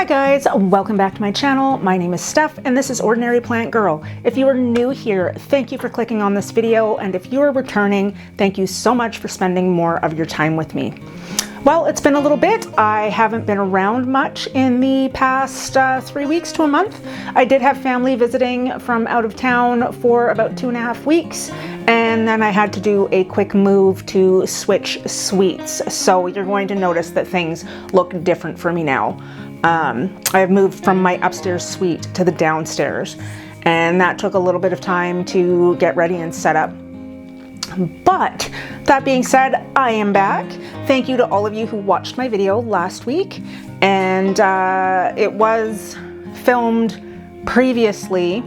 Hi guys, welcome back to my channel. My name is Steph and this is Ordinary Plant Girl. If you are new here, thank you for clicking on this video, and if you are returning, thank you so much for spending more of your time with me. Well, it's been a little bit. I haven't been around much in the past 3 weeks to a month. I did have family visiting from out of town for about 2.5 weeks, and then I had to do a quick move to switch suites. So you're going to notice that things look different for me now. I have moved from my upstairs suite to the downstairs, and that took a little bit of time to get ready and set up. But that being said, I am back. Thank you to all of you who watched my video last week, and it was filmed previously,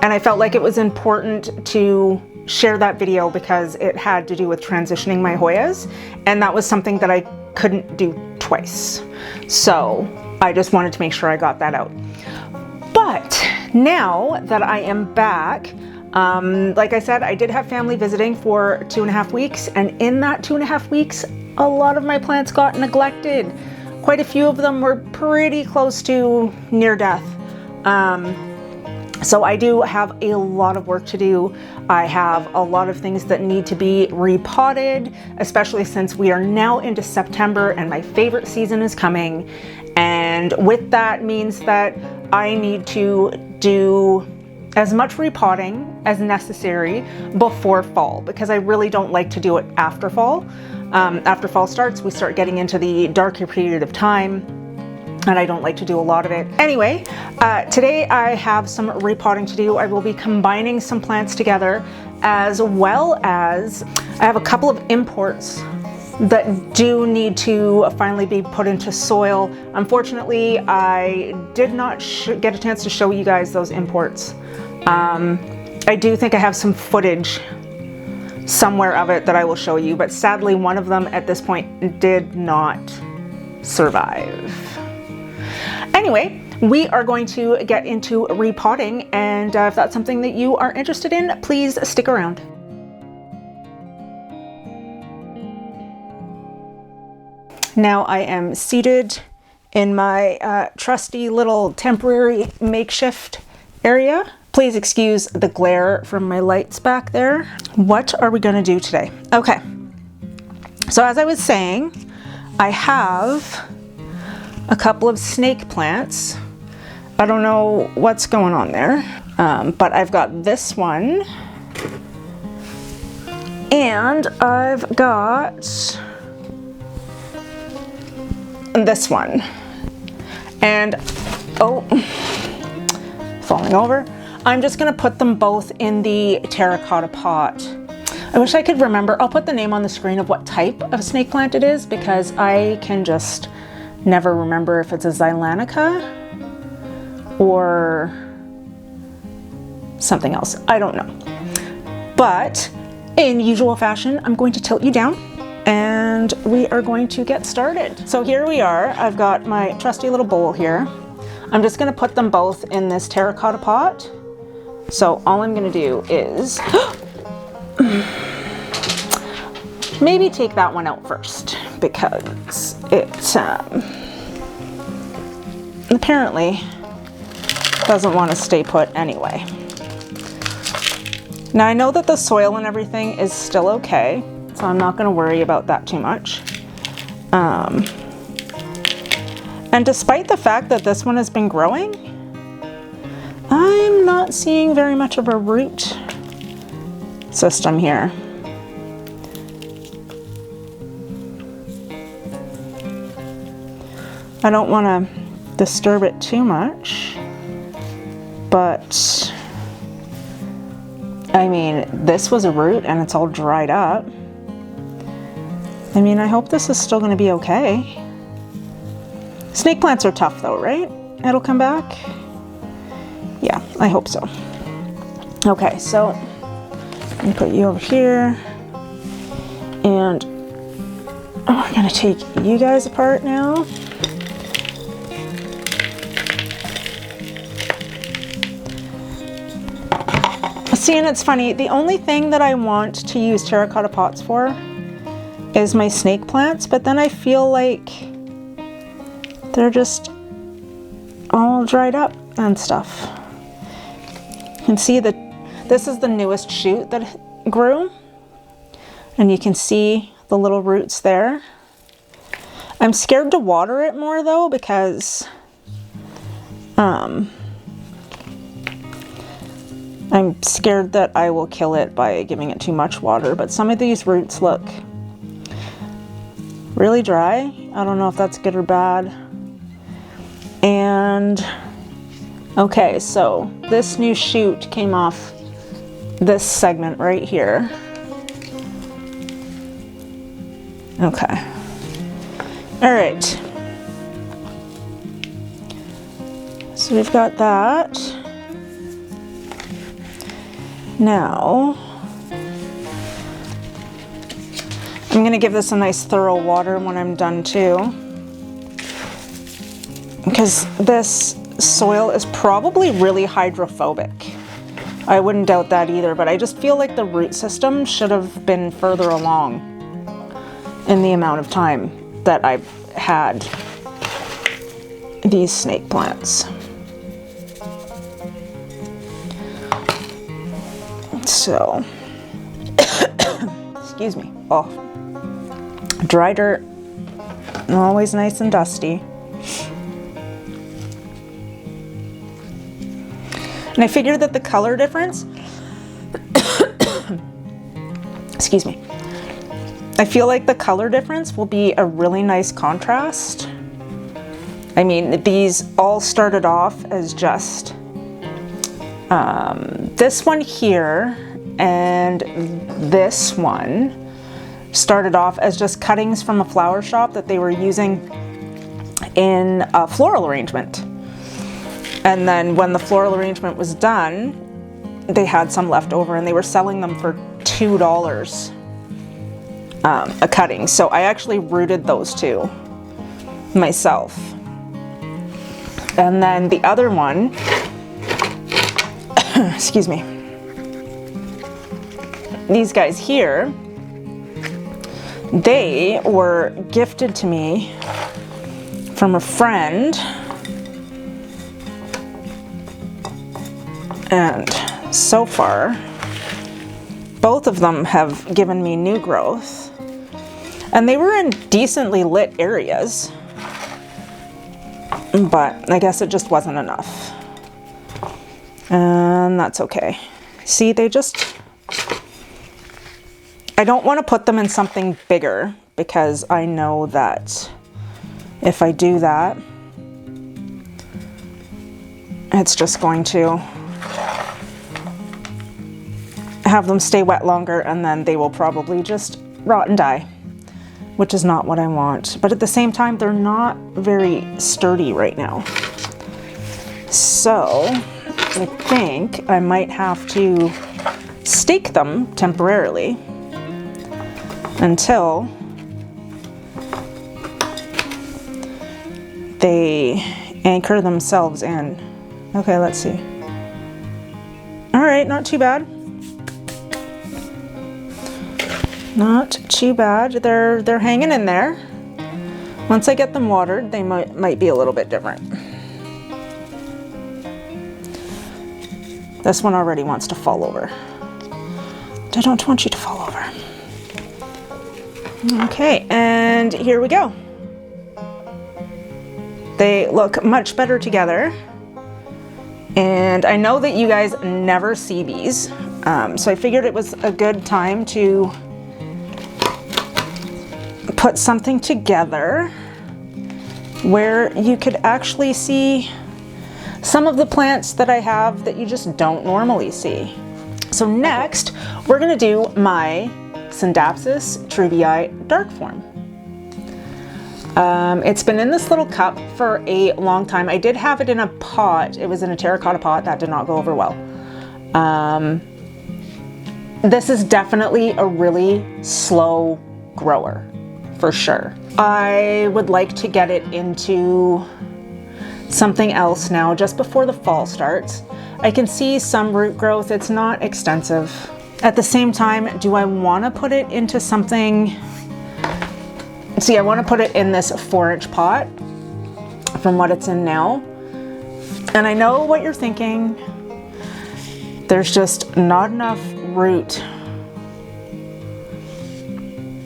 and I felt like it was important to share that video because it had to do with transitioning my Hoyas, and that was something that I couldn't do twice. So I just wanted to make sure I got that out. But now that I am back, like I said, I did have family visiting for 2.5 weeks, and in that 2.5 weeks, a lot of my plants got neglected. Quite a few of them were pretty close to near death. So I do have a lot of work to do. I have a lot of things that need to be repotted, especially since we are now into September and my favorite season is coming. And with that means that I need to do as much repotting as necessary before fall, because I really don't like to do it after fall. After fall starts, we start getting into the darker period of time, and I don't like to do a lot of it. Anyway, today I have some repotting to do. I will be combining some plants together, as well as I have a couple of imports that do need to finally be put into soil. Unfortunately, I did not get a chance to show you guys those imports. I do think I have some footage somewhere of it that I will show you, but sadly one of them at this point did not survive. Anyway, we are going to get into repotting, and if that's something that you are interested in, please stick around. Now I am seated in my trusty little temporary makeshift area. Please excuse the glare from my lights back there. What are we gonna do today? Okay, so as I was saying, I have a couple of snake plants. I don't know what's going on there, but I've got this one, and I've got this one, and oh, falling over. I'm just gonna put them both in the terracotta pot. I wish I could remember. I'll put the name on the screen of what type of snake plant it is, because I can just never remember if it's a Zeylanica or something else. I don't know. But in usual fashion, I'm going to tilt you down and we are going to get started. So here we are. I've got my trusty little bowl here. I'm just gonna put them both in this terracotta pot. So all I'm gonna do is maybe take that one out first, because it apparently doesn't want to stay put anyway. Now I know that the soil and everything is still okay, so I'm not going to worry about that too much. And despite the fact that this one has been growing, I'm not seeing very much of a root system here. I don't want to disturb it too much, but I mean, this was a root and it's all dried up. I mean, I hope this is still going to be okay. Snake plants are tough though, right? It'll come back? Yeah, I hope so. Okay, so let me put you over here, and we're going to take you guys apart now. See, and it's funny, the only thing that I want to use terracotta pots for is my snake plants, but then I feel like they're just all dried up and stuff. You can see that this is the newest shoot that grew, and you can see the little roots there. I'm scared to water it more though, because I'm scared that I will kill it by giving it too much water, but some of these roots look really dry. I don't know if that's good or bad. And okay, so this new shoot came off this segment right here. Okay. All right. So we've got that. Now, I'm going to give this a nice thorough water when I'm done too, because this soil is probably really hydrophobic. I wouldn't doubt that either, but I just feel like the root system should have been further along in the amount of time that I've had these snake plants. So, excuse me. Oh, dry dirt, always nice and dusty. And I figured that the color difference, excuse me, I feel like the color difference will be a really nice contrast. I mean, these all started off as just this one here and this one started off as just cuttings from a flower shop that they were using in a floral arrangement. And then when the floral arrangement was done, they had some left over and they were selling them for $2 a cutting. So I actually rooted those two myself. And then the other one, excuse me, these guys here, they were gifted to me from a friend, and so far both of them have given me new growth, and they were in decently lit areas, but I guess it just wasn't enough, and that's okay. See, they just, I don't want to put them in something bigger, because I know that if I do that, it's just going to have them stay wet longer, and then they will probably just rot and die, which is not what I want. But at the same time, they're not very sturdy right now. So I think I might have to stake them temporarily until they anchor themselves in. Okay, let's see. All right, not too bad. Not too bad. They're hanging in there. Once I get them watered, they might be a little bit different. This one already wants to fall over. I don't want you to fall over. Okay, and here we go. They look much better together. And I know that you guys never see these, so I figured it was a good time to put something together where you could actually see some of the plants that I have that you just don't normally see. So next, we're gonna do my Scindapsus Truebii dark form. It's been in this little cup for a long time. I did have it in a pot. It was in a terracotta pot. That did not go over well. This is definitely a really slow grower, for sure. I would like to get it into something else now, just before the fall starts. I can see some root growth. It's not extensive. At the same time, do I want to put it into something? See, I want to put it in this 4-inch pot from what it's in now, And I know what you're thinking. There's just not enough root.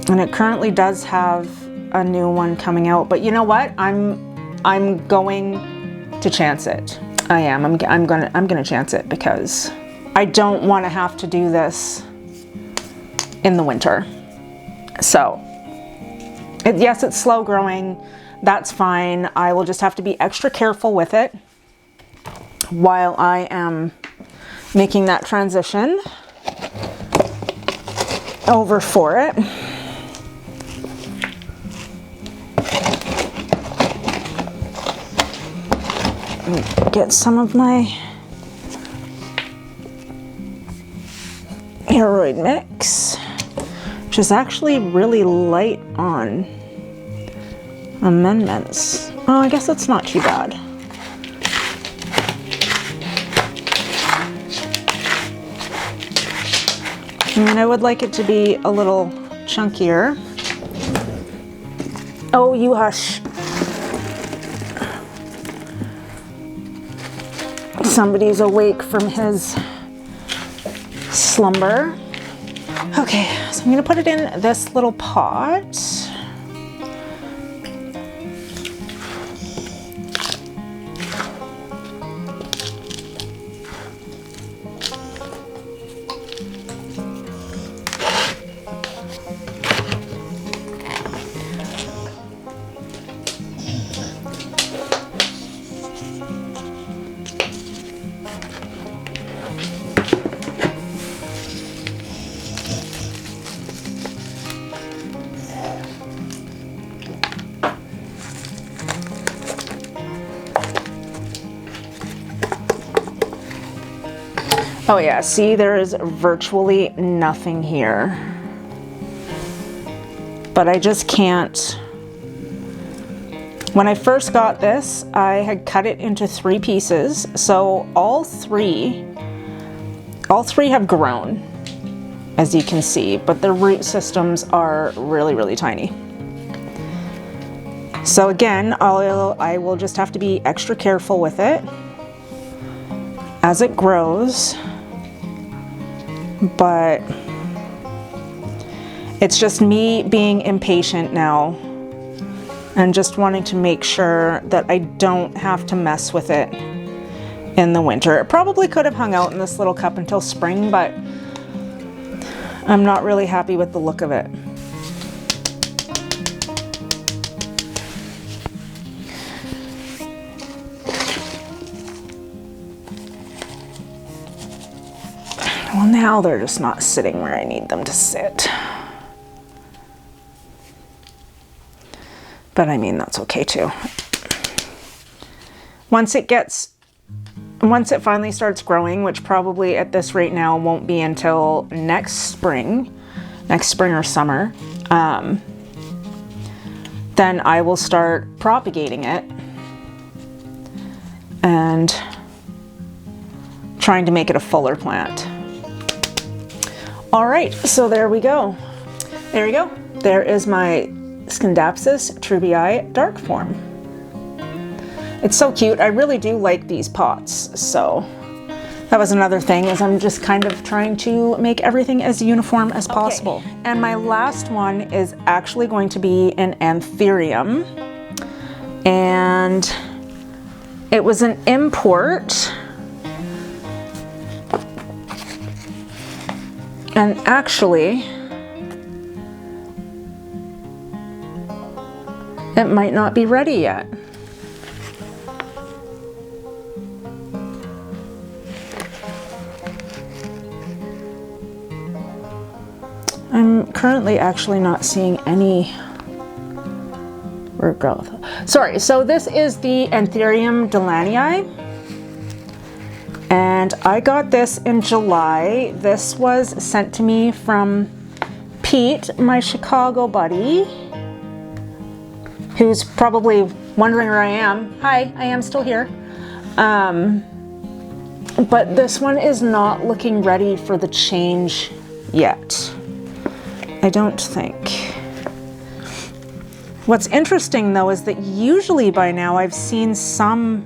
And it currently does have a new one coming out, but you know what? I'm going to chance it. I am. I'm gonna chance it because I don't want to have to do this in the winter. So, yes, it's slow growing. That's fine. I will just have to be extra careful with it while I am making that transition over for it. Get some of my aeroid mix, which is actually really light on amendments. Oh, I guess it's not too bad. I mean, I would like it to be a little chunkier. Oh, you hush. Somebody's awake from his slumber. Okay, so I'm gonna put it in this little pot. Oh yeah, see, there is virtually nothing here. But I just can't. When I first got this, I had cut it into 3 pieces. So all three have grown, as you can see, but the root systems are really, really tiny. So again, I will just have to be extra careful with it as it grows. But it's just me being impatient now and just wanting to make sure that I don't have to mess with it in the winter. It probably could have hung out in this little cup until spring, but I'm not really happy with the look of it. Well, now they're just not sitting where I need them to sit. But I mean, that's okay too. Once it finally starts growing, which probably at this rate now won't be until next spring or summer, then I will start propagating it and trying to make it a fuller plant. All right, so there we go. There you go. There is my Scindapsus Truebii dark form. It's so cute. I really do like these pots. So that was another thing, is I'm just kind of trying to make everything as uniform as possible. Okay. And my last one is actually going to be an Anthurium. And it was an import. And actually, it might not be ready yet. I'm currently actually not seeing any root growth. Sorry, so this is the Anthurium Delannayi. And I got this in July. This was sent to me from Pete, my Chicago buddy, who's probably wondering where I am. Hi, I am still here. But this one is not looking ready for the change yet. I don't think. What's interesting though is that usually by now I've seen some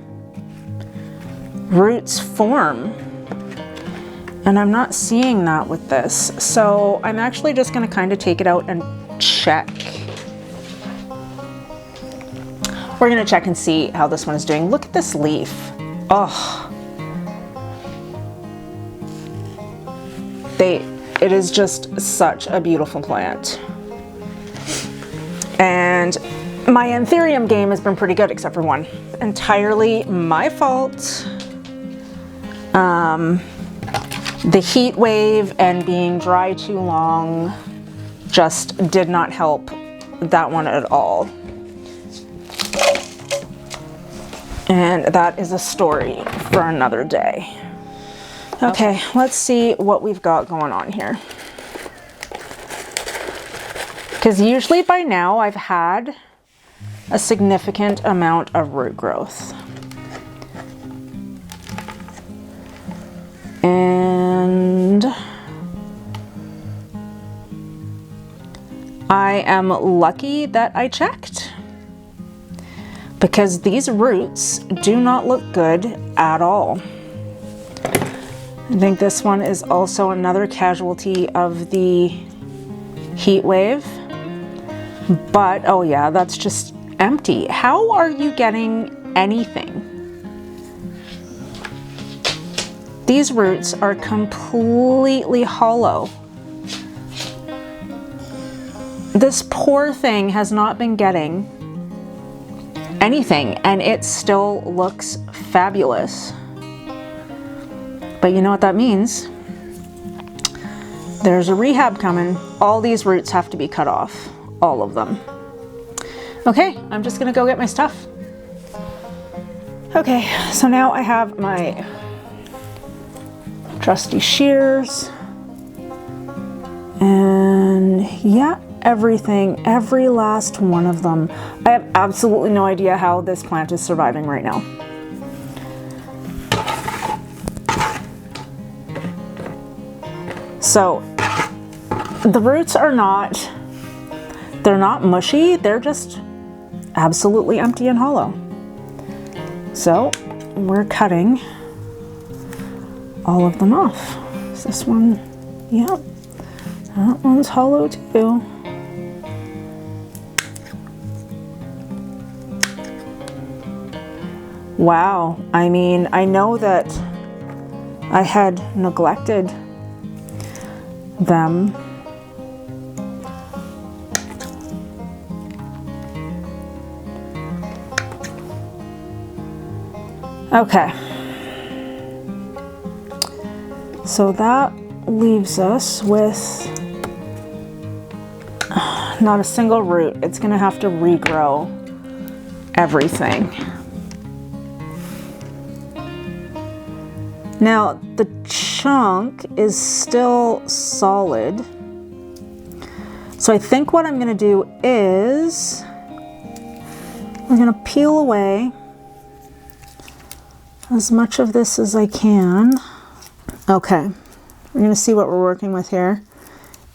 roots form. And I'm not seeing that with this. So I'm actually just gonna kind of take it out and check. We're gonna check and see how this one is doing. Look at this leaf. Oh. It is just such a beautiful plant. And my Anthurium game has been pretty good, except for one. Entirely my fault. The heat wave and being dry too long just did not help that one at all. And that is a story for another day. Okay, let's see what we've got going on here. Because usually by now I've had a significant amount of root growth. And I am lucky that I checked, because these roots do not look good at all. I think this one is also another casualty of the heat wave. But, oh yeah, that's just empty. How are you getting anything? These roots are completely hollow. This poor thing has not been getting anything, and it still looks fabulous. But you know what that means? There's a rehab coming. All these roots have to be cut off. All of them. Okay, I'm just gonna go get my stuff. Okay, so now I have my trusty shears. And yeah, everything, every last one of them. I have absolutely no idea how this plant is surviving right now. So the roots are not, they're not mushy, they're just absolutely empty and hollow. So we're cutting all of them off. Is this one? Yep. That one's hollow too. Wow. I mean, I know that I had neglected them. Okay. So that leaves us with not a single root. It's gonna have to regrow everything. Now the chunk is still solid. So I think what I'm gonna do is we're gonna peel away as much of this as I can. Okay, we're gonna see what we're working with here.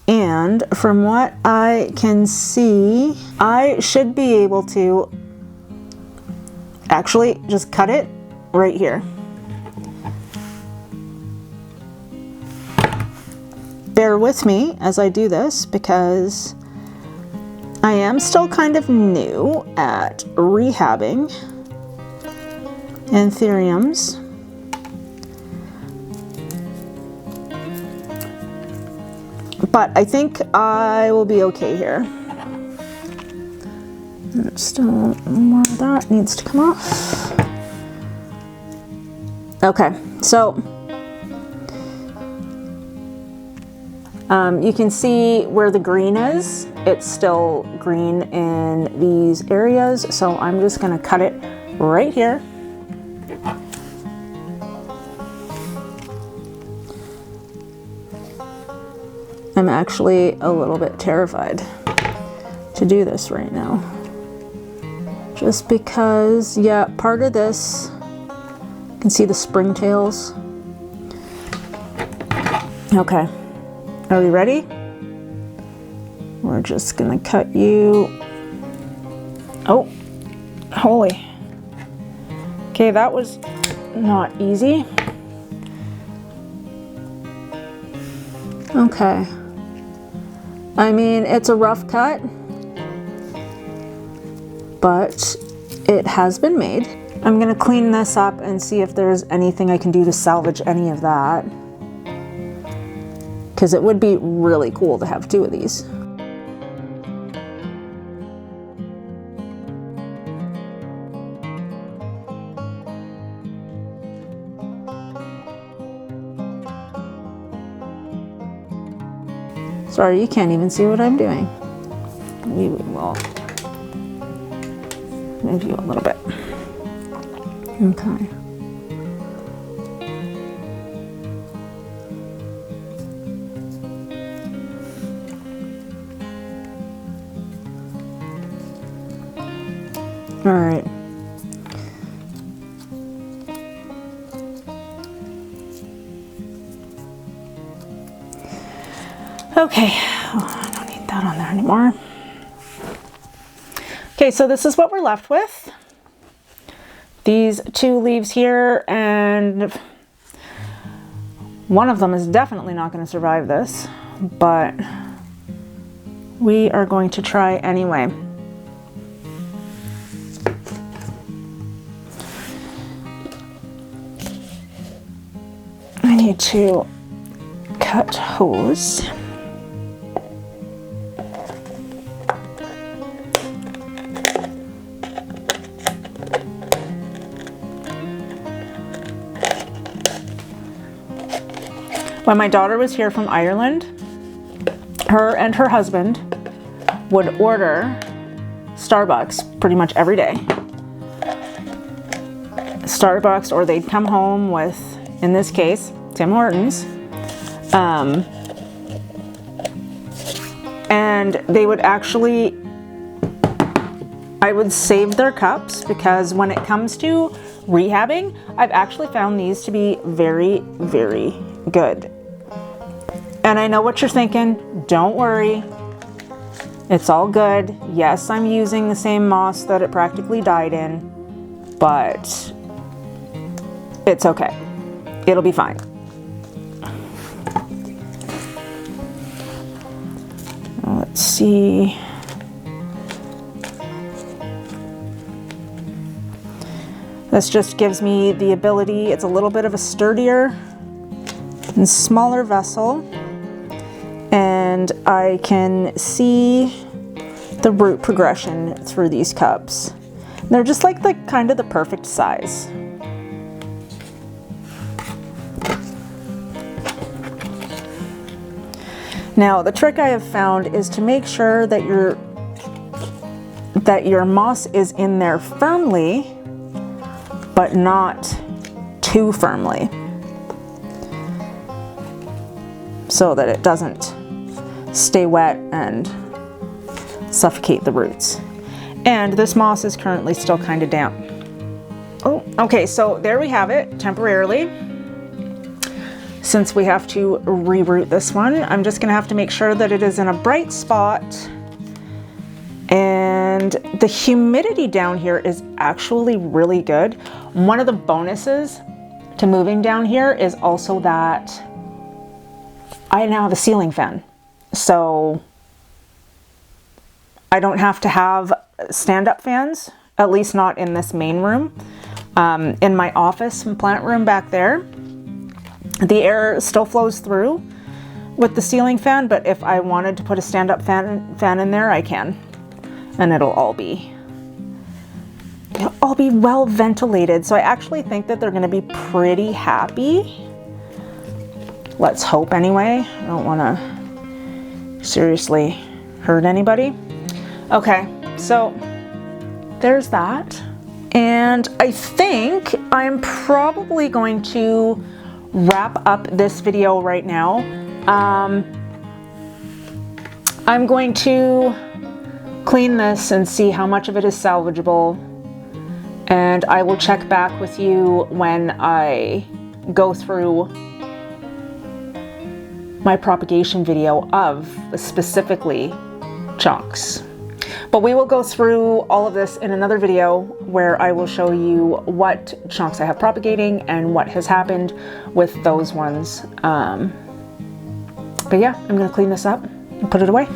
And from what I can see, I should be able to actually just cut it right here. Bear with me as I do this, because I am still kind of new at rehabbing Anthuriums. But I think I will be okay here. Still more of that needs to come off. Okay, so you can see where the green is. It's still green in these areas, so I'm just gonna cut it right here. I'm actually a little bit terrified to do this right now. Just because, yeah, part of this, you can see the springtails. Okay, are we ready? We're just gonna cut you. Oh, holy. Okay, that was not easy. Okay. I mean, it's a rough cut, but it has been made. I'm gonna clean this up and see if there's anything I can do to salvage any of that, because it would be really cool to have 2 of these. Sorry, you can't even see what I'm doing. We will move you a little bit. Okay. All right. Okay, oh, I don't need that on there anymore. Okay, so this is what we're left with. These 2 leaves here, and one of them is definitely not going to survive this, but we are going to try anyway. I need to cut hose. When my daughter was here from Ireland, her and her husband would order Starbucks pretty much every day. Starbucks, or they'd come home with, in this case, Tim Hortons. And they would actually, I would save their cups, because when it comes to rehabbing, I've actually found these to be very, very good. And I know what you're thinking. Don't worry. It's all good. Yes, I'm using the same moss that it practically died in, but it's okay. It'll be fine. Let's see. This just gives me the ability, it's a little bit of a sturdier and smaller vessel, and I can see the root progression through these cups. They're just like the kind of the perfect size. Now, the trick I have found is to make sure that your moss is in there firmly, but not too firmly, so that it doesn't stay wet and suffocate the roots. And this moss is currently still kind of damp. Oh, okay, so there we have it temporarily. Since we have to reroot this one, I'm just gonna have to make sure that it is in a bright spot. And the humidity down here is actually really good. One of the bonuses to moving down here is also that I now have a ceiling fan. So I don't have to have stand-up fans, at least not in this main room. In my office and plant room back there, the air still flows through with the ceiling fan, but if I wanted to put a stand-up fan in there, I can. And it'll all be well ventilated. So I actually think that they're gonna be pretty happy. Let's hope anyway. I don't wanna seriously hurt anybody. Okay, so there's that. And I think I'm probably going to wrap up this video right now. I'm going to clean this and see how much of it is salvageable, and I will check back with you when I go through my propagation video of specifically chunks. But we will go through all of this in another video where I will show you what chunks I have propagating and what has happened with those ones. But yeah, I'm gonna clean this up and put it away.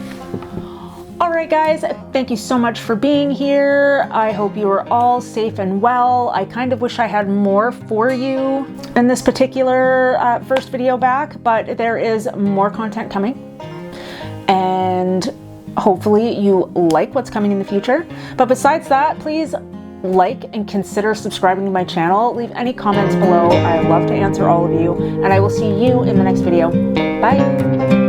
All right, guys, thank you so much for being here. I hope you are all safe and well. I kind of wish I had more for you in this particular first video back, but there is more content coming. And hopefully you like what's coming in the future. But besides that, please like and consider subscribing to my channel. Leave any comments below. I love to answer all of you, and I will see you in the next video. Bye.